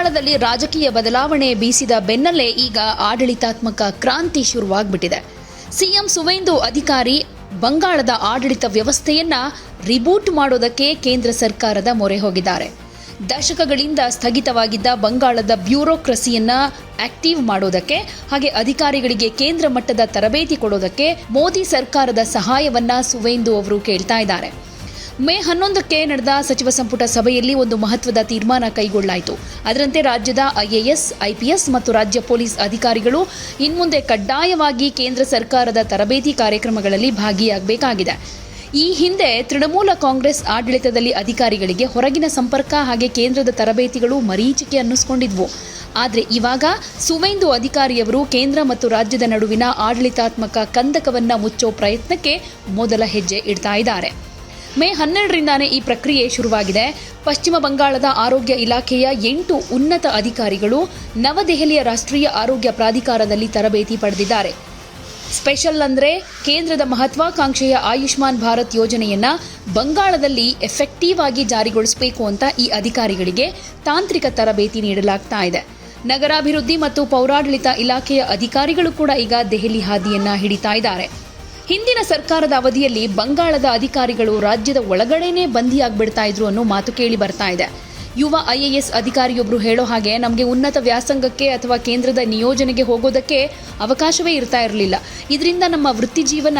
ಬಂಗಾಳದಲ್ಲಿ ರಾಜಕೀಯ ಬದಲಾವಣೆ ಬೀಸಿದ ಬೆನ್ನಲ್ಲೇ ಈಗ ಆಡಳಿತಾತ್ಮಕ ಕ್ರಾಂತಿ ಶುರುವಾಗ್ಬಿಟ್ಟಿದೆ. ಸಿಎಂ ಸುವೇಂದು ಅಧಿಕಾರಿ ಬಂಗಾಳದ ಆಡಳಿತ ವ್ಯವಸ್ಥೆಯನ್ನ ರಿಬೂಟ್ ಮಾಡೋದಕ್ಕೆ ಕೇಂದ್ರ ಸರ್ಕಾರದ ಮೊರೆ ಹೋಗಿದ್ದಾರೆ. ದಶಕಗಳಿಂದ ಸ್ಥಗಿತವಾಗಿದ್ದ ಬಂಗಾಳದ ಬ್ಯೂರೋಕ್ರಸಿಯನ್ನ ಆಕ್ಟಿವ್ ಮಾಡೋದಕ್ಕೆ ಹಾಗೆ ಅಧಿಕಾರಿಗಳಿಗೆ ಕೇಂದ್ರ ಮಟ್ಟದ ತರಬೇತಿ ಕೊಡೋದಕ್ಕೆ ಮೋದಿ ಸರ್ಕಾರದ ಸಹಾಯವನ್ನ ಸುವೇಂದು ಅವರು ಕೇಳ್ತಾ ಇದ್ದಾರೆ. ಮೇ 11ಕ್ಕೆ ನಡೆದ ಸಚಿವ ಸಂಪುಟ ಸಭೆಯಲ್ಲಿ ಒಂದು ಮಹತ್ವದ ತೀರ್ಮಾನ ಕೈಗೊಳ್ಳಲಾಯಿತು. ಅದರಂತೆ ರಾಜ್ಯದ IAS, IPS ಮತ್ತು ರಾಜ್ಯ ಪೊಲೀಸ್ ಅಧಿಕಾರಿಗಳು ಇನ್ಮುಂದೆ ಕಡ್ಡಾಯವಾಗಿ ಕೇಂದ್ರ ಸರ್ಕಾರದ ತರಬೇತಿ ಕಾರ್ಯಕ್ರಮಗಳಲ್ಲಿ ಭಾಗಿಯಾಗಬೇಕಾಗಿದೆ. ಈ ಹಿಂದೆ ತೃಣಮೂಲ ಕಾಂಗ್ರೆಸ್ ಆಡಳಿತದಲ್ಲಿ ಅಧಿಕಾರಿಗಳಿಗೆ ಹೊರಗಿನ ಸಂಪರ್ಕ ಹಾಗೆ ಕೇಂದ್ರದ ತರಬೇತಿಗಳು ಮರೀಚಿಕೆ ಅನ್ನಿಸ್ಕೊಂಡಿದ್ವು. ಆದರೆ ಇವಾಗ ಸುವೇಂದು ಅಧಿಕಾರಿಯವರು ಕೇಂದ್ರ ಮತ್ತು ರಾಜ್ಯದ ನಡುವಿನ ಆಡಳಿತಾತ್ಮಕ ಕಂದಕವನ್ನು ಮುಚ್ಚೋ ಪ್ರಯತ್ನಕ್ಕೆ ಮೊದಲ ಹೆಜ್ಜೆ ಇಡ್ತಾ ಇದ್ದಾರೆ. ಮೇ 12ರಿಂದಾನೇ ಈ ಪ್ರಕ್ರಿಯೆ ಶುರುವಾಗಿದೆ. ಪಶ್ಚಿಮ ಬಂಗಾಳದ ಆರೋಗ್ಯ ಇಲಾಖೆಯ 8 ಉನ್ನತ ಅಧಿಕಾರಿಗಳು ನವದೆಹಲಿಯ ರಾಷ್ಟ್ರೀಯ ಆರೋಗ್ಯ ಪ್ರಾಧಿಕಾರದಲ್ಲಿ ತರಬೇತಿ ಪಡೆದಿದ್ದಾರೆ. ಸ್ಪೆಷಲ್ ಅಂದರೆ ಕೇಂದ್ರದ ಮಹತ್ವಾಕಾಂಕ್ಷೆಯ ಆಯುಷ್ಮಾನ್ ಭಾರತ್ ಯೋಜನೆಯನ್ನ ಬಂಗಾಳದಲ್ಲಿ ಎಫೆಕ್ಟಿವ್ ಆಗಿ ಜಾರಿಗೊಳಿಸಬೇಕು ಅಂತ ಈ ಅಧಿಕಾರಿಗಳಿಗೆ ತಾಂತ್ರಿಕ ತರಬೇತಿ ನೀಡಲಾಗ್ತಾ ಇದೆ. ನಗರಾಭಿವೃದ್ಧಿ ಮತ್ತು ಪೌರಾಡಳಿತ ಇಲಾಖೆಯ ಅಧಿಕಾರಿಗಳು ಕೂಡ ಈಗ ದೆಹಲಿ ಹಾದಿಯನ್ನ ಹಿಡಿತಾ ಇದ್ದಾರೆ. ಹಿಂದಿನ ಸರ್ಕಾರದ ಅವಧಿಯಲ್ಲಿ ಬಂಗಾಳದ ಅಧಿಕಾರಿಗಳು ರಾಜ್ಯದ ಒಳಗಡೆನೇ ಬಂದಿಯಾಗ್ಬಿಡ್ತಾ ಇದ್ರು ಅನ್ನೋ ಮಾತು ಕೇಳಿ ಬರ್ತಾ ಇದೆ. ಯುವ IAS ಅಧಿಕಾರಿಯೊಬ್ಬರು ಹೇಳೋ ಹಾಗೆ ನಮಗೆ ಉನ್ನತ ವ್ಯಾಸಂಗಕ್ಕೆ ಅಥವಾ ಕೇಂದ್ರದ ನಿಯೋಜನೆಗೆ ಹೋಗೋದಕ್ಕೆ ಅವಕಾಶವೇ ಇರ್ತಾ ಇರಲಿಲ್ಲ. ಇದರಿಂದ ನಮ್ಮ ವೃತ್ತಿ ಜೀವನ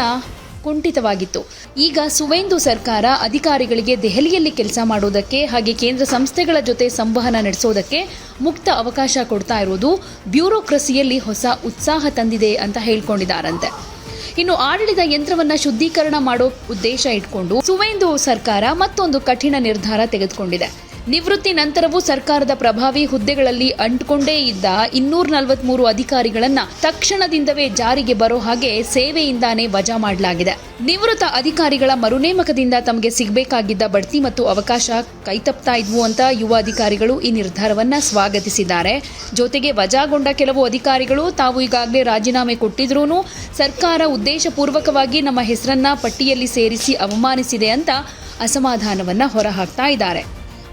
ಕುಂಠಿತವಾಗಿತ್ತು. ಈಗ ಸುವೇಂದು ಸರ್ಕಾರ ಅಧಿಕಾರಿಗಳಿಗೆ ದೆಹಲಿಯಲ್ಲಿ ಕೆಲಸ ಮಾಡೋದಕ್ಕೆ ಹಾಗೆ ಕೇಂದ್ರ ಸಂಸ್ಥೆಗಳ ಜೊತೆ ಸಂವಹನ ನಡೆಸೋದಕ್ಕೆ ಮುಕ್ತ ಅವಕಾಶ ಕೊಡ್ತಾ ಇರೋದು ಬ್ಯೂರೋಕ್ರಸಿಯಲ್ಲಿ ಹೊಸ ಉತ್ಸಾಹ ತಂದಿದೆ ಅಂತ ಹೇಳ್ಕೊಂಡಿದ್ದಾರಂತೆ. ಇನ್ನು ಆಡಳಿತ ಯಂತ್ರವನ್ನ ಶುದ್ಧೀಕರಣ ಮಾಡೋ ಉದ್ದೇಶ ಇಟ್ಕೊಂಡು ಸುವೇಂದು ಸರ್ಕಾರ ಮತ್ತೊಂದು ಕಠಿಣ ನಿರ್ಧಾರ ತೆಗೆದುಕೊಂಡಿದೆ. ನಿವೃತ್ತಿ ನಂತರವೂ ಸರ್ಕಾರದ ಪ್ರಭಾವಿ ಹುದ್ದೆಗಳಲ್ಲಿ ಅಂಟಿಕೊಂಡೇ ಇದ್ದ 243 ಅಧಿಕಾರಿಗಳನ್ನ ತಕ್ಷಣದಿಂದವೇ ಜಾರಿಗೆ ಬರೋ ಹಾಗೆ ಸೇವೆಯಿಂದಾನೇ ವಜಾ ಮಾಡಲಾಗಿದೆ. ನಿವೃತ್ತ ಅಧಿಕಾರಿಗಳ ಮರುನೇಮಕದಿಂದ ತಮಗೆ ಸಿಗಬೇಕಾಗಿದ್ದ ಬಡ್ತಿ ಮತ್ತು ಅವಕಾಶ ಕೈತಪ್ತಾ ಇದ್ವು ಅಂತ ಯುವ ಅಧಿಕಾರಿಗಳು ಈ ನಿರ್ಧಾರವನ್ನ ಸ್ವಾಗತಿಸಿದ್ದಾರೆ. ಜೊತೆಗೆ ವಜಾಗೊಂಡ ಕೆಲವು ಅಧಿಕಾರಿಗಳು ತಾವು ಈಗಾಗಲೇ ರಾಜೀನಾಮೆ ಕೊಟ್ಟಿದ್ರೂ ಸರ್ಕಾರ ಉದ್ದೇಶಪೂರ್ವಕವಾಗಿ ನಮ್ಮ ಹೆಸರನ್ನ ಪಟ್ಟಿಯಲ್ಲಿ ಸೇರಿಸಿ ಅವಮಾನಿಸಿದೆ ಅಂತ ಅಸಮಾಧಾನವನ್ನ ಹೊರಹಾಕ್ತಾ ಇದ್ದಾರೆ.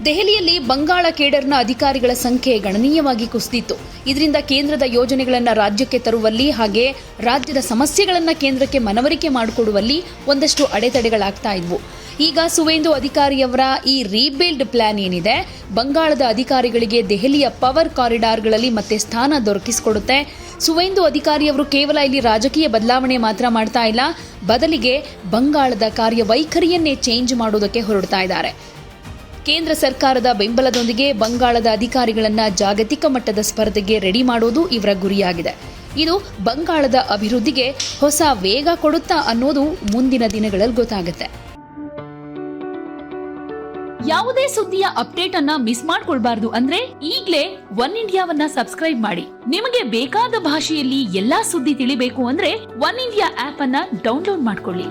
ದೆಹಲಿಯಲ್ಲಿ ಬಂಗಾಳ ಕೇಡರ್ನ ಅಧಿಕಾರಿಗಳ ಸಂಖ್ಯೆ ಗಣನೀಯವಾಗಿ ಕುಸಿದಿತ್ತು. ಇದರಿಂದ ಕೇಂದ್ರದ ಯೋಜನೆಗಳನ್ನು ರಾಜ್ಯಕ್ಕೆ ತರುವಲ್ಲಿ ಹಾಗೆ ರಾಜ್ಯದ ಸಮಸ್ಯೆಗಳನ್ನು ಕೇಂದ್ರಕ್ಕೆ ಮನವರಿಕೆ ಮಾಡಿಕೊಡುವಲ್ಲಿ ಒಂದಷ್ಟು ಅಡೆತಡೆಗಳಾಗ್ತಾ ಇದ್ವು. ಈಗ ಸುವೇಂದು ಅಧಿಕಾರಿಯವರ ಈ ರೀಬಿಲ್ಡ್ ಪ್ಲಾನ್ ಏನಿದೆ ಬಂಗಾಳದ ಅಧಿಕಾರಿಗಳಿಗೆ ದೆಹಲಿಯ ಪವರ್ ಕಾರಿಡಾರ್ಗಳಲ್ಲಿ ಮತ್ತೆ ಸ್ಥಾನ ದೊರಕಿಸಿಕೊಡುತ್ತೆ. ಸುವೇಂದು ಅಧಿಕಾರಿಯವರು ಕೇವಲ ಇಲ್ಲಿ ರಾಜಕೀಯ ಬದಲಾವಣೆ ಮಾತ್ರ ಮಾಡ್ತಾ ಇಲ್ಲ, ಬದಲಿಗೆ ಬಂಗಾಳದ ಕಾರ್ಯವೈಖರಿಯನ್ನೇ ಚೇಂಜ್ ಮಾಡೋದಕ್ಕೆ ಹೊರಡ್ತಾ ಇದ್ದಾರೆ. ಕೇಂದ್ರ ಸರ್ಕಾರದ ಬೆಂಬಲದೊಂದಿಗೆ ಬಂಗಾಳದ ಅಧಿಕಾರಿಗಳನ್ನ ಜಾಗತಿಕ ಮಟ್ಟದ ಸ್ಪರ್ಧೆಗೆ ರೆಡಿ ಮಾಡೋದು ಇವರ ಗುರಿಯಾಗಿದೆ. ಇದು ಬಂಗಾಳದ ಅಭಿವೃದ್ಧಿಗೆ ಹೊಸ ವೇಗ ಕೊಡುತ್ತಾ ಅನ್ನೋದು ಮುಂದಿನ ದಿನಗಳಲ್ಲಿ ಗೊತ್ತಾಗುತ್ತೆ. ಯಾವುದೇ ಸುದ್ದಿಯ ಅಪ್ಡೇಟ್ ಅನ್ನ ಮಿಸ್ ಮಾಡ್ಕೊಳ್ಬಾರ್ದು ಅಂದ್ರೆ ಈಗ್ಲೇ ಒನ್ ಇಂಡಿಯಾವನ್ನ ಸಬ್ಸ್ಕ್ರೈಬ್ ಮಾಡಿ. ನಿಮಗೆ ಬೇಕಾದ ಭಾಷೆಯಲ್ಲಿ ಎಲ್ಲಾ ಸುದ್ದಿ ತಿಳಿಬೇಕು ಅಂದ್ರೆ ಒನ್ ಇಂಡಿಯಾ ಆಪ್ ಅನ್ನ ಡೌನ್ಲೋಡ್ ಮಾಡ್ಕೊಳ್ಳಿ.